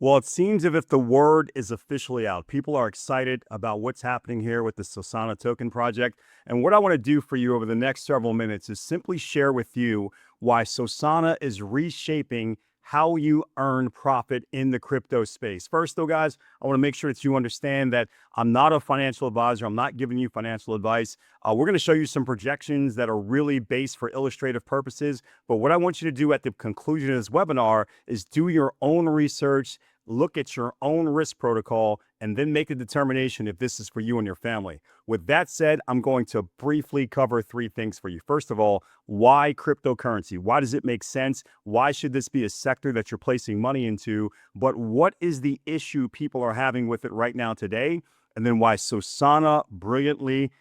Well, it seems as if the word is officially out. People are excited about what's happening here with the Sosana token project. And what I want to do for you over the next several minutes is simply share with you why Sosana is reshaping how you earn profit in the crypto space. First, though, guys, I want to make sure that you understand that I'm not a financial advisor. I'm not giving you financial advice. We're going to show you some projections that are really based for illustrative purposes. But what I want you to do at the conclusion of this webinar is do your own research, look at your own risk protocol, and then make a determination if this is for you and your family. With that said, I'm going to briefly cover three things for you. First of all, why cryptocurrency? Why does it make sense? Why should this be a sector that you're placing money into? But what is the issue people are having with it right now today? And then why Sosana brilliantly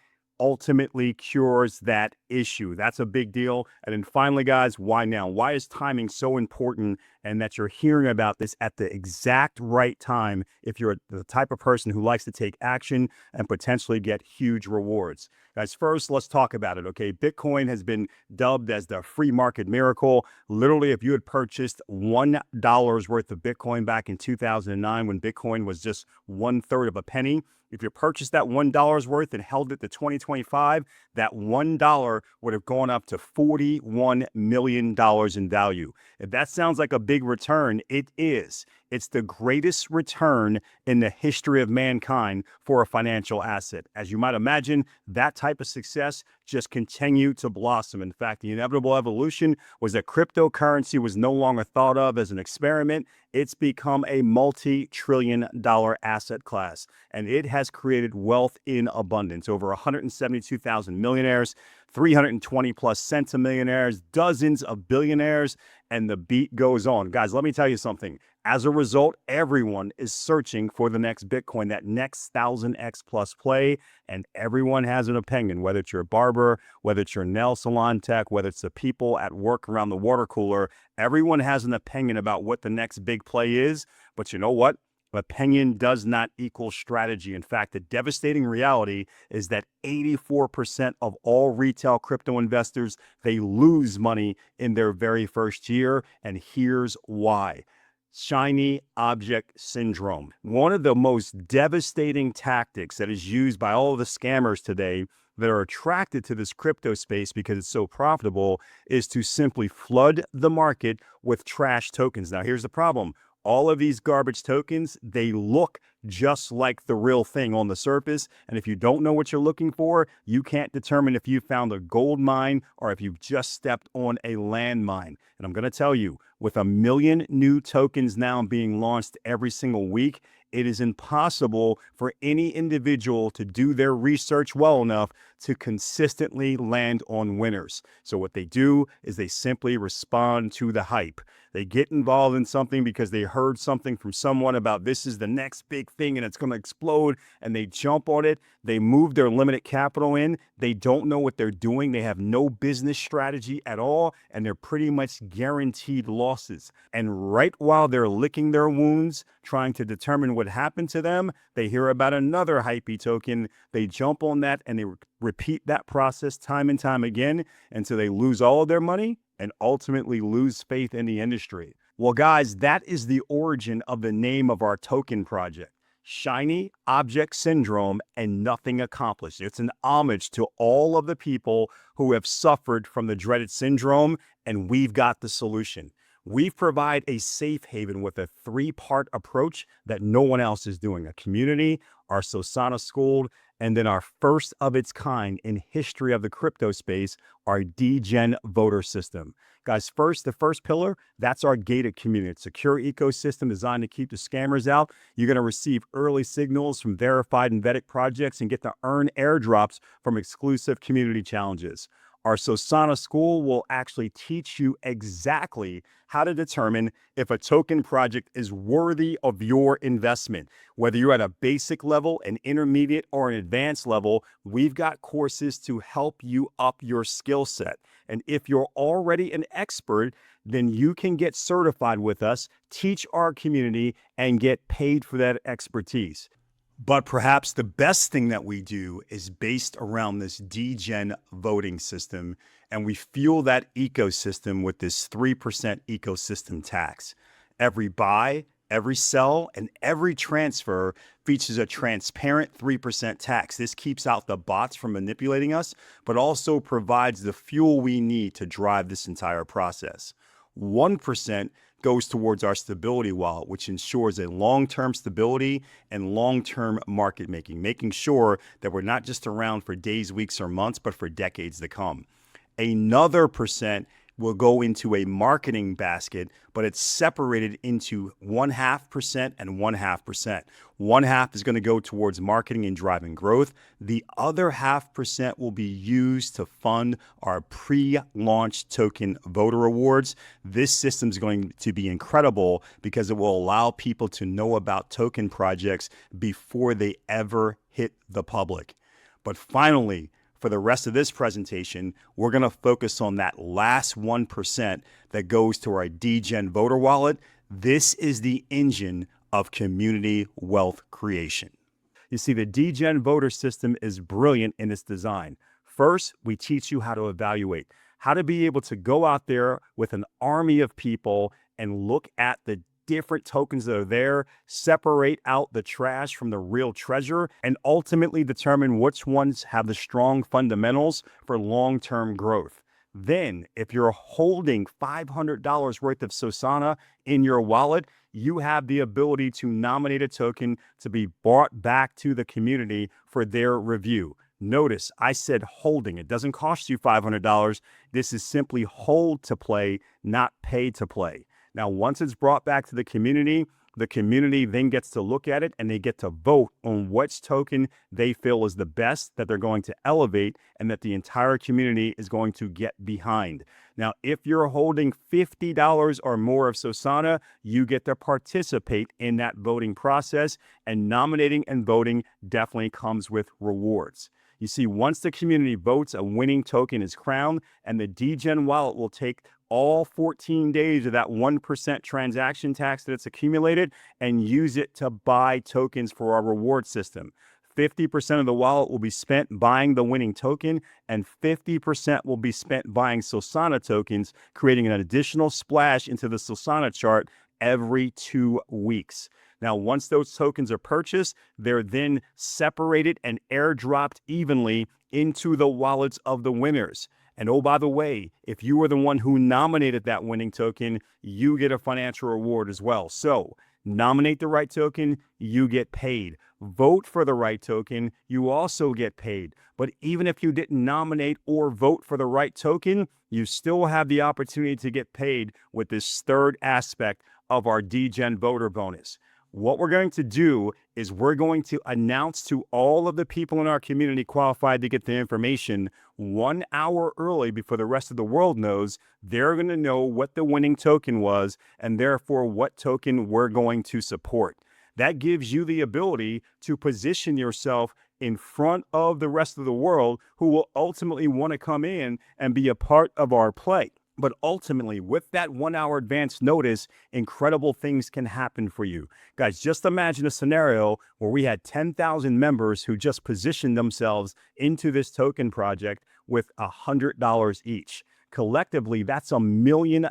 ultimately cures that issue. That's a big deal. And then finally, guys, why now? Why is timing so important, and that you're hearing about this at the exact right time if you're the type of person who likes to take action and potentially get huge rewards? Guys, first, let's talk about it, okay? Bitcoin has been dubbed as the free market miracle. Literally, if you had purchased $1 worth of Bitcoin back in 2009 when Bitcoin was just 1/3 of a penny, if you purchased that $1 worth and held it to 2025, that $1 would have gone up to $41 million in value. If that sounds like a big return, it is. It's the greatest return in the history of mankind for a financial asset. As you might imagine, that type of success just continued to blossom. In fact, the inevitable evolution was that cryptocurrency was no longer thought of as an experiment. It's become a multi-trillion-dollar asset class, and it has created wealth in abundance. Over 172,000 millionaires, 320 plus centimillionaires, dozens of billionaires, and the beat goes on. Guys, let me tell you something. As a result, everyone is searching for the next Bitcoin, that next 1000x plus play, and everyone has an opinion, whether it's your barber, whether it's your nail salon tech, whether it's the people at work around the water cooler. Everyone has an opinion about what the next big play is. But you know what? Opinion does not equal strategy. In fact, the devastating reality is that 84% of all retail crypto investors, they lose money in their very first year. And here's why. Shiny object syndrome. One of the most devastating tactics that is used by all of the scammers today that are attracted to this crypto space because it's so profitable is to simply flood the market with trash tokens. Now, here's the problem. All of these garbage tokens, they look just like the real thing on the surface. And if you don't know what you're looking for, you can't determine if you found a gold mine or if you've just stepped on a landmine. And I'm going to tell you, with 1 million new tokens now being launched every single week, it is impossible for any individual to do their research well enough to consistently land on winners. So what they do is they simply respond to the hype. They get involved in something because they heard something from someone about this is the next big thing and it's going to explode, and they jump on it. They move their limited capital in. They don't know what they're doing. They have no business strategy at all, and they're pretty much guaranteed losses. And right while they're licking their wounds, trying to determine what happened to them, they hear about another hypey token. They jump on that and they repeat that process time and time again until they lose all of their money and ultimately lose faith in the industry. Well, guys, that is the origin of the name of our token project. Shiny object syndrome and nothing accomplished. It's an homage to all of the people who have suffered from the dreaded syndrome, and we've got the solution. We provide a safe haven with a 3-part approach that no one else is doing. A community, our Sosana School, and then our first of its kind in history of the crypto space, our DGen voter system. Guys, the first pillar, that's our gated community. It's a secure ecosystem designed to keep the scammers out. You're going to receive early signals from verified and vetted projects and get to earn airdrops from exclusive community challenges. Our Sosana School will actually teach you exactly how to determine if a token project is worthy of your investment. Whether you're at a basic level, an intermediate, or an advanced level, we've got courses to help you up your skill set. And if you're already an expert, then you can get certified with us, teach our community, and get paid for that expertise. But perhaps the best thing that we do is based around this DGen voting system, and we fuel that ecosystem with this 3% ecosystem tax. Every buy, Every sell and every transfer features a transparent 3% tax. This keeps out the bots from manipulating us, but also provides the fuel we need to drive this entire process. 1% goes towards our stability wallet, which ensures a long-term stability and long-term market making, making sure that we're not just around for days, weeks, or months, but for decades to come. Another percent will go into a marketing basket, but it's separated into 0.5% and 0.5%. 1/2 is going to go towards marketing and driving growth. The other 0.5% will be used to fund our pre-launch token voter awards. This system is going to be incredible because it will allow people to know about token projects before they ever hit the public. But finally, for the rest of this presentation, we're going to focus on that last 1% that goes to our DGen voter wallet. This is the engine of community wealth creation. You see, the DGen voter system is brilliant in its design. First, we teach you how to evaluate, how to be able to go out there with an army of people and look at the different tokens that are there, separate out the trash from the real treasure, and ultimately determine which ones have the strong fundamentals for long-term growth. Then, if you're holding $500 worth of Sosana in your wallet, you have the ability to nominate a token to be brought back to the community for their review. Notice I said holding. It doesn't cost you $500. This is simply hold to play, not pay to play. Now, once it's brought back to the community then gets to look at it and they get to vote on which token they feel is the best, that they're going to elevate, and that the entire community is going to get behind. Now, if you're holding $50 or more of Sosana, you get to participate in that voting process, and nominating and voting definitely comes with rewards. You see, once the community votes, a winning token is crowned, and the DGen wallet will take all 14 days of that 1% transaction tax that it's accumulated and use it to buy tokens for our reward system. 50% of the wallet will be spent buying the winning token, and 50% will be spent buying Sosana tokens, creating an additional splash into the Sosana chart every 2 weeks. Now, once those tokens are purchased, they're then separated and airdropped evenly into the wallets of the winners. And oh, by the way, if you were the one who nominated that winning token, you get a financial reward as well. So nominate the right token, you get paid. Vote for the right token, you also get paid. But even if you didn't nominate or vote for the right token, you still have the opportunity to get paid with this third aspect of our DGen voter bonus. What we're going to do is we're going to announce to all of the people in our community qualified to get the information 1 hour early before the rest of the world knows. They're going to know what the winning token was and therefore what token we're going to support. That gives you the ability to position yourself in front of the rest of the world who will ultimately want to come in and be a part of our play. But ultimately, with that 1 hour advance notice, incredible things can happen for you. Guys, just imagine a scenario where we had 10,000 members who just positioned themselves into this token project with $100 each. Collectively, that's $1 million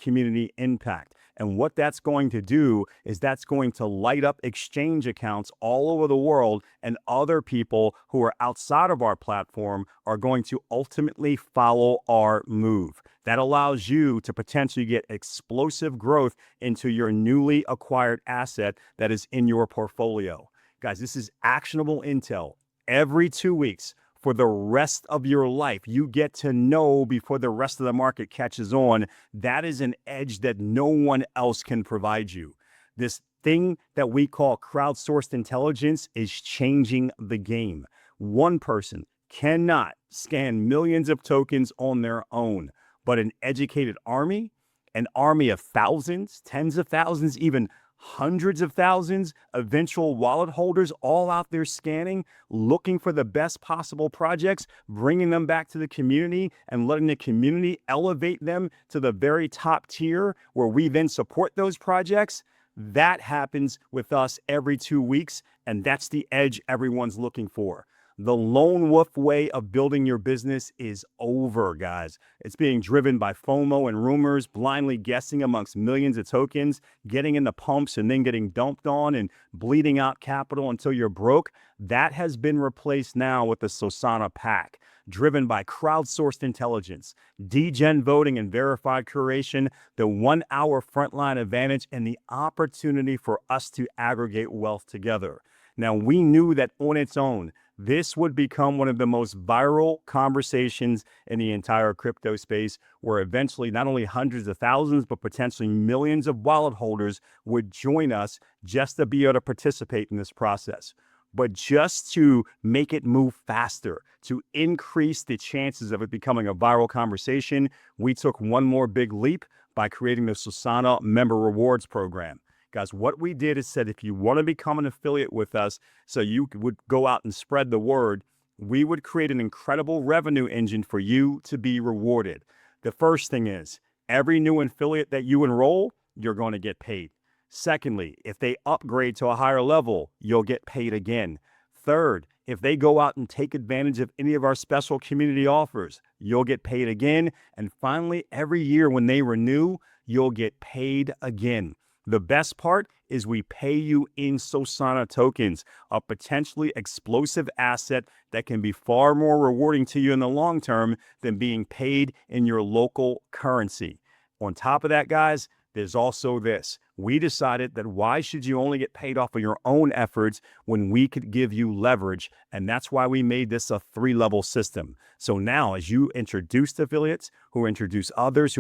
community impact. And what that's going to do is that's going to light up exchange accounts all over the world, and other people who are outside of our platform are going to ultimately follow our move. That allows you to potentially get explosive growth into your newly acquired asset that is in your portfolio. Guys, this is actionable intel. Every 2 weeks, for the rest of your life, you get to know before the rest of the market catches on. That is an edge that no one else can provide you. This thing that we call crowdsourced intelligence is changing the game. One person cannot scan millions of tokens on their own, but an educated army, an army of thousands, tens of thousands, even hundreds of thousands, eventual wallet holders all out there scanning, looking for the best possible projects, bringing them back to the community and letting the community elevate them to the very top tier where we then support those projects. That happens with us every 2 weeks, and that's the edge everyone's looking for. The lone wolf way of building your business is over, guys. It's being driven by FOMO and rumors, blindly guessing amongst millions of tokens, getting in the pumps and then getting dumped on and bleeding out capital until you're broke. That has been replaced now with the Sosana pack, driven by crowdsourced intelligence, degen voting and verified curation, the 1 hour frontline advantage, and the opportunity for us to aggregate wealth together. Now, we knew that on its own, this would become one of the most viral conversations in the entire crypto space, where eventually not only hundreds of thousands, but potentially millions of wallet holders would join us just to be able to participate in this process. But just to make it move faster, to increase the chances of it becoming a viral conversation, we took one more big leap by creating the Sosana Member Rewards Program. Guys, what we did is said, if you want to become an affiliate with us so you would go out and spread the word, we would create an incredible revenue engine for you to be rewarded. The first thing is, every new affiliate that you enroll, you're going to get paid. Secondly, if they upgrade to a higher level, you'll get paid again. Third, if they go out and take advantage of any of our special community offers, you'll get paid again. And finally, every year when they renew, you'll get paid again. The best part is we pay you in Sosana tokens, a potentially explosive asset that can be far more rewarding to you in the long term than being paid in your local currency. On top of that, guys, there's also this. We decided that why should you only get paid off of your own efforts when we could give you leverage? And that's why we made this a 3-level system. So now as you introduce affiliates who introduce others,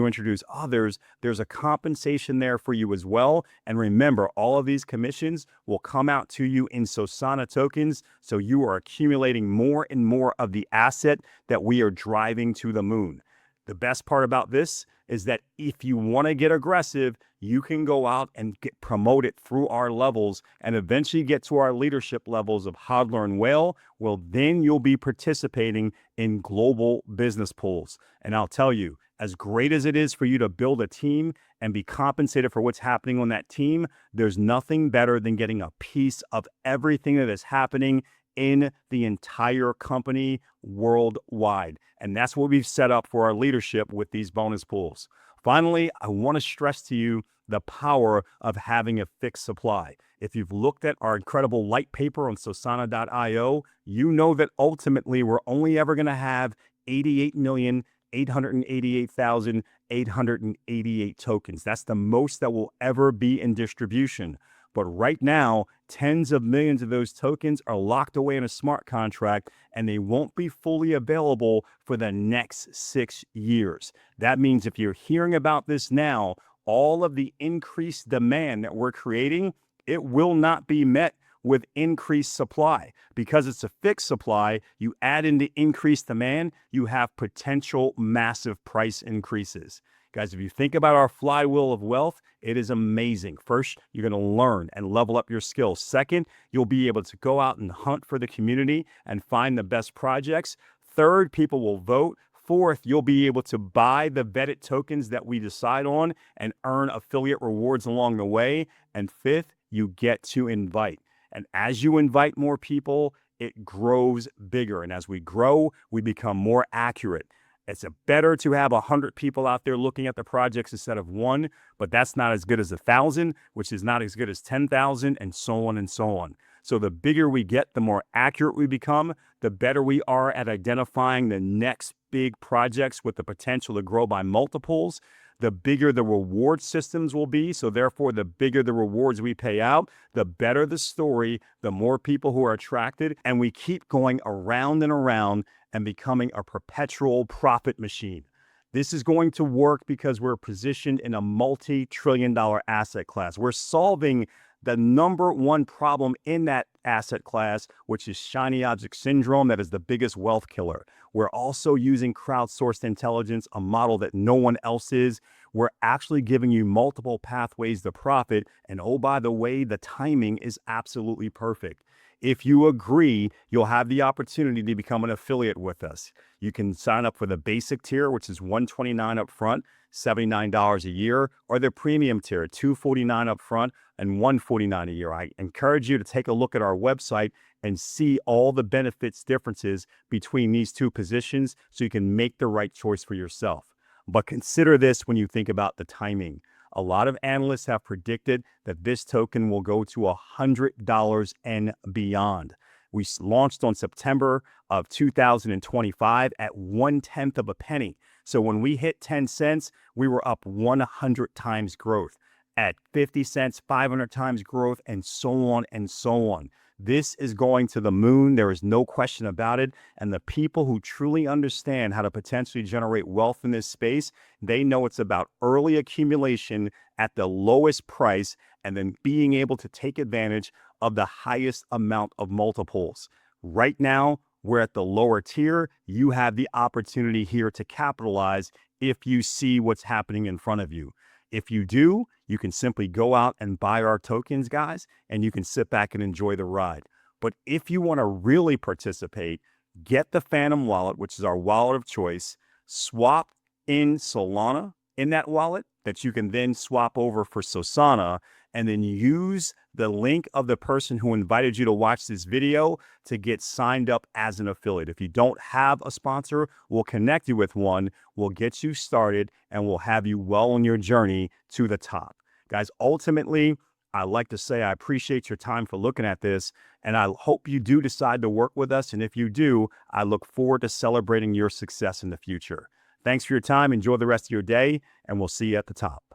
there's a compensation there for you as well. And remember, all of these commissions will come out to you in Sosana tokens. So you are accumulating more and more of the asset that we are driving to the moon. The best part about this is that if you want to get aggressive, you can go out and get promoted through our levels and eventually get to our leadership levels of hodler and whale. Well, then you'll be participating in global business pools. And I'll tell you, as great as it is for you to build a team and be compensated for what's happening on that team, there's nothing better than getting a piece of everything that is happening in the entire company worldwide. And that's what we've set up for our leadership with these bonus pools. Finally, I want to stress to you the power of having a fixed supply. If you've looked at our incredible light paper on Sosana.io, you know that ultimately we're only ever going to have 88,888,888 tokens. That's the most that will ever be in distribution. But right now, tens of millions of those tokens are locked away in a smart contract, and they won't be fully available for the next 6 years. That means if you're hearing about this now, all of the increased demand that we're creating, it will not be met with increased supply. Because it's a fixed supply, you add in the increased demand, you have potential massive price increases. Guys, if you think about our flywheel of wealth, it is amazing. First, you're going to learn and level up your skills. Second, you'll be able to go out and hunt for the community and find the best projects. Third, people will vote. Fourth, you'll be able to buy the vetted tokens that we decide on and earn affiliate rewards along the way. And fifth, you get to invite. And as you invite more people, it grows bigger. And as we grow, we become more accurate. It's better to have 100 people out there looking at the projects instead of one, but that's not as good as 1,000, which is not as good as 10,000, and so on and so on. So the bigger we get, the more accurate we become, the better we are at identifying the next big projects with the potential to grow by multiples. The bigger the reward systems will be. So therefore, the bigger the rewards we pay out, the better the story, the more people who are attracted. And we keep going around and around and becoming a perpetual profit machine. This is going to work because we're positioned in a multi-trillion-dollar asset class. We're solving the number one problem in that asset class, which is shiny object syndrome. That is the biggest wealth killer. We're also using crowdsourced intelligence, a model that no one else is. We're actually giving you multiple pathways to profit. And oh, by the way, the timing is absolutely perfect. If you agree, you'll have the opportunity to become an affiliate with us. You can sign up for the basic tier, which is $129 up front, $79 a year, or the premium tier, $249 up front and $149 a year. I encourage you to take a look at our website and see all the benefits differences between these two positions so you can make the right choice for yourself. But consider this when you think about the timing. A lot of analysts have predicted that this token will go to $100 and beyond. We launched on September of 2025 at 1/10 of a penny. So when we hit 10 cents, we were up 100 times growth. At 50 cents, 500 times growth, and so on and so on. This is going to the moon. There is no question about it. And the people who truly understand how to potentially generate wealth in this space, they know it's about early accumulation at the lowest price and then being able to take advantage of the highest amount of multiples. Right now, we're at the lower tier. You have the opportunity here to capitalize if you see what's happening in front of you. If you do, you can simply go out and buy our tokens, guys, and you can sit back and enjoy the ride. But if you want to really participate, get the Phantom wallet, which is our wallet of choice, swap in Solana in that wallet that you can then swap over for Sosana, and then use the link of the person who invited you to watch this video to get signed up as an affiliate. If you don't have a sponsor, we'll connect you with one, we'll get you started, and we'll have you well on your journey to the top. Guys, ultimately, I like to say I appreciate your time for looking at this, and I hope you do decide to work with us. And if you do, I look forward to celebrating your success in the future. Thanks for your time. Enjoy the rest of your day, and we'll see you at the top.